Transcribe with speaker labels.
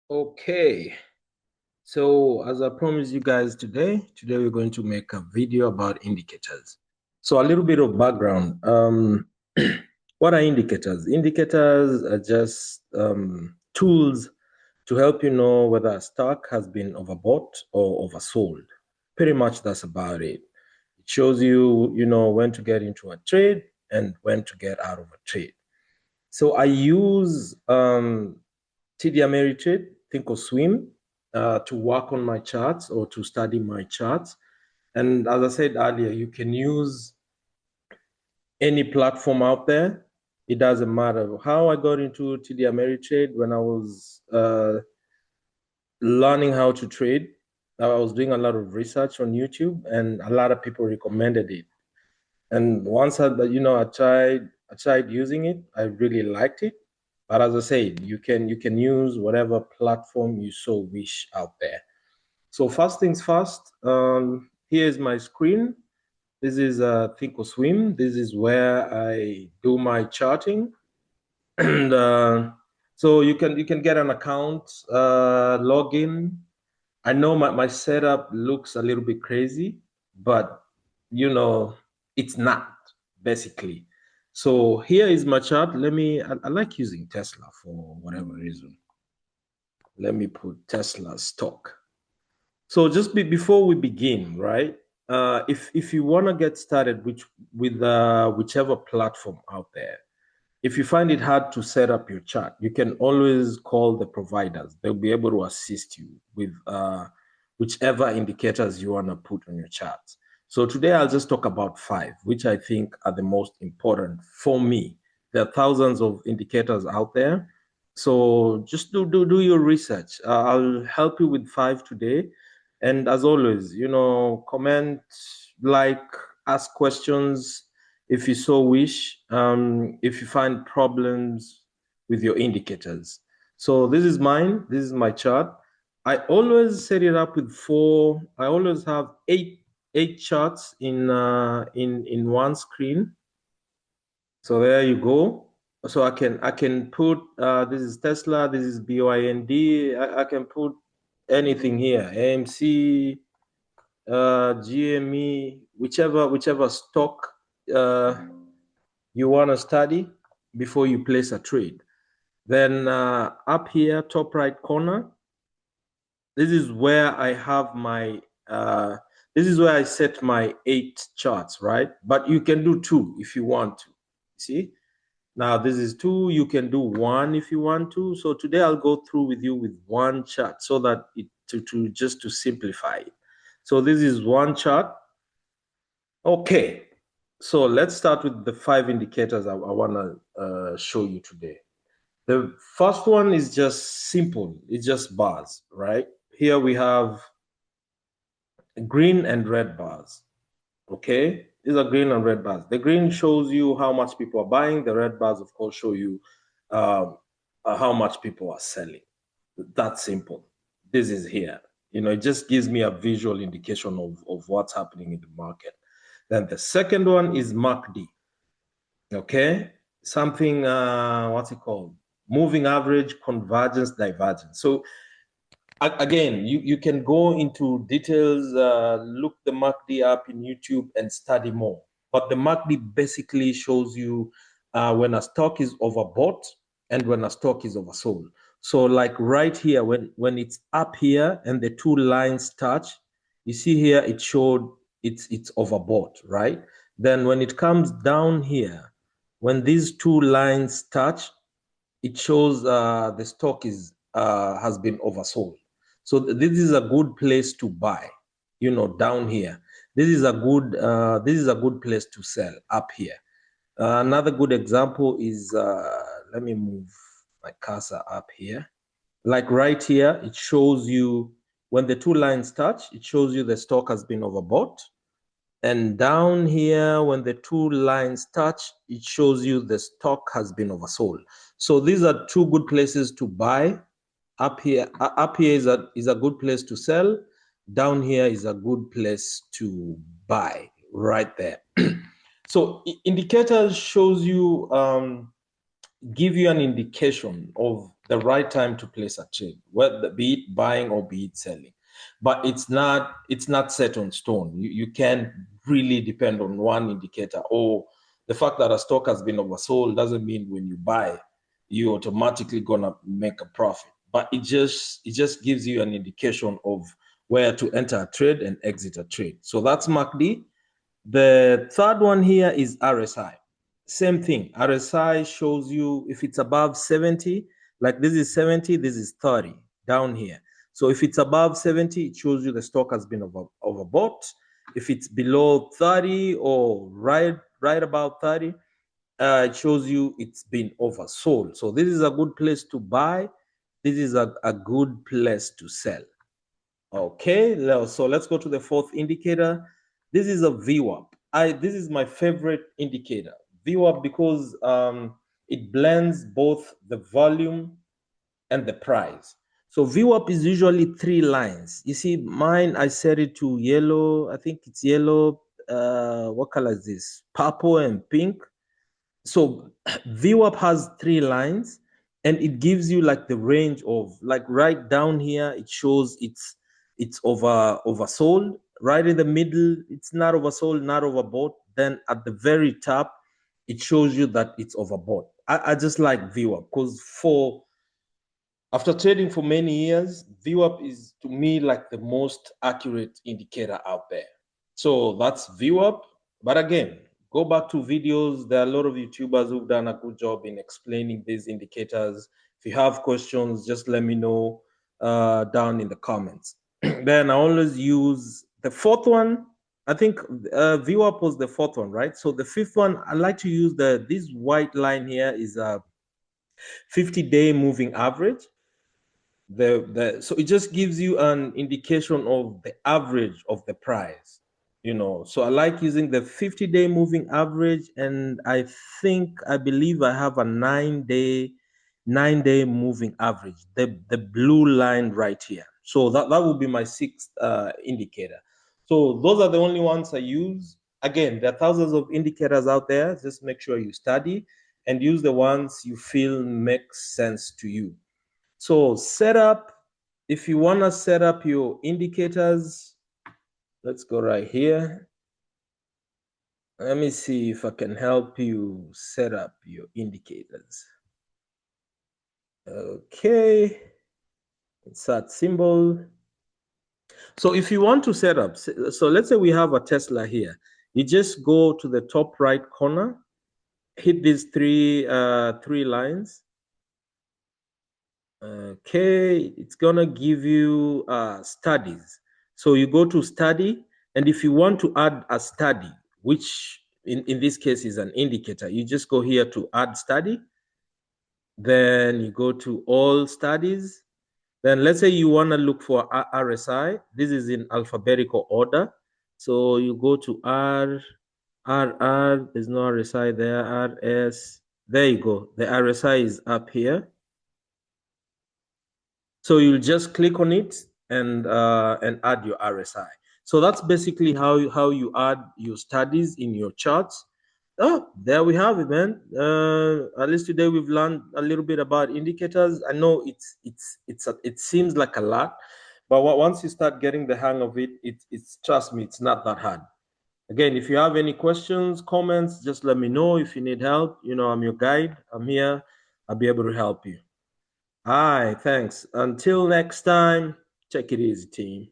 Speaker 1: Okay, so as I promised you guys today we're going to make a video about indicators. So a little bit of background. What are indicators? Indicators are just tools to help you know whether a stock has been overbought or oversold. Pretty much that's about it. It shows you, when to get into a trade and when to get out of a trade. So I use TD Ameritrade, Thinkorswim, to work on my charts or to study my charts. And as I said earlier, you can use any platform out there. It doesn't matter. How I got into TD Ameritrade when I was learning how to trade, I was doing a lot of research on YouTube, and a lot of people recommended it. And once I tried using it, I really liked it. But as I said, you can use whatever platform you so wish out there. So first things first, here's my screen. This is Thinkorswim. This is where I do my charting, and so you can get an account, log in. I know my setup looks a little bit crazy, but it's not basically. So here is my chart. I like using Tesla for whatever reason. Let me put Tesla stock. So just before we begin, right? If you want to get started with whichever platform out there, if you find it hard to set up your chart, you can always call the providers. They'll be able to assist you with whichever indicators you want to put on your charts. So today I'll just talk about 5, which I think are the most important for me. There are thousands of indicators out there. So just do your research. I'll help you with 5 today. And as always, comment, like, ask questions if you so wish, if you find problems with your indicators. So this is mine. This is my chart. I always set it up with 4. I always have eight charts in one screen. So there you go. So I can put this is Tesla. This is BYND. I can put anything here. AMC, GME, whichever stock you want to study before you place a trade. Then up here, top right corner, this is where I have my, this is where I set my 8 charts, right? But you can do 2 if you want to, see? Now this is 2, you can do 1 if you want to. So today I'll go through with you with 1 chart so that just to simplify it. So this is 1 chart. Okay, so let's start with the 5 indicators I want to show you today. The first one is just simple. It's just bars, right? Here we have green and red bars. Okay, these are green and red bars. The green shows you how much people are buying. The red bars, of course, show you how much people are selling. That's simple. This is here. It just gives me a visual indication of what's happening in the market. Then the second one is MACD. Okay, something, what's it called? Moving average, convergence, divergence. So again, you can go into details, look the MACD up in YouTube and study more. But the MACD basically shows you when a stock is overbought and when a stock is oversold. So like right here, when it's up here and the 2 lines touch, you see here it showed it's overbought, right? Then when it comes down here, when these 2 lines touch, it shows the stock has been oversold. So this is a good place to buy, down here. This is a good place to sell up here. Another good example is, let me move my cursor up here. Like right here, it shows you when the 2 lines touch, it shows you the stock has been overbought. And down here, when the 2 lines touch, it shows you the stock has been oversold. So these are 2 good places to buy. Up here is a good place to sell. Down here is a good place to buy, right there. So indicators shows you give you an indication of the right time to place a trade, whether be it buying or be it selling. But it's not set on stone. You can't really depend on one indicator, or the fact that a stock has been oversold doesn't mean when you buy, you're automatically gonna make a profit. But it just gives you an indication of where to enter a trade and exit a trade. So that's MACD. The third one here is RSI. Same thing. RSI shows you if it's above 70, like this is 70, this is 30 down here. So if it's above 70, it shows you the stock has been overbought. If it's below 30 or right about 30, it shows you it's been oversold. So this is a good place to buy. This is a good place to sell. Okay, so let's go to the fourth indicator. This is a VWAP. This is my favorite indicator, VWAP, because it blends both the volume and the price. So VWAP is usually 3 lines. You see, mine, I set it to yellow. I think it's yellow. What color is this? Purple and pink. So VWAP has 3 lines, and it gives you like the range of, like right down here, it shows it's oversold. Right in the middle, it's not oversold, not overbought. Then at the very top, it shows you that it's overbought. I just like VWAP because after trading for many years, VWAP is to me like the most accurate indicator out there. So that's VWAP. But again, go back to videos. There are a lot of YouTubers who've done a good job in explaining these indicators. If you have questions, just let me know down in the comments. Then I always use the fourth one. I think VWAP was the fourth one, right? So the fifth one, I like to use this white line here is a 50-day moving average. So it just gives you an indication of the average of the price, so I like using the 50-day moving average, and I believe I have a 9-day moving average, the blue line right here. So that will be my sixth indicator. So those are the only ones I use. Again, there are thousands of indicators out there. Just make sure you study and use the ones you feel makes sense to you. So setup, if you want to set up your indicators, let's go right here. Let me see if I can help you set up your indicators. Okay, insert symbol. So if you want to set up, so let's say we have a Tesla here. You just go to the top right corner, hit these three lines. Okay, it's gonna give you studies. So you go to study, and if you want to add a study, which in this case is an indicator, you just go here to add study. Then you go to all studies. Then let's say you want to look for RSI. This is in alphabetical order. So you go to RR, there's no RSI there, RS. There you go. The RSI is up here. So you'll just click on it and add your RSI. So that's basically how you add your studies in your charts. Oh, there we have it, man. At least today we've learned a little bit about indicators. I know it seems like a lot, but once you start getting the hang of it, it's trust me, it's not that hard. Again, if you have any questions, comments, just let me know. If you need help, I'm your guide. I'm here. I'll be able to help you. All right, thanks. Until next time, take it easy, team.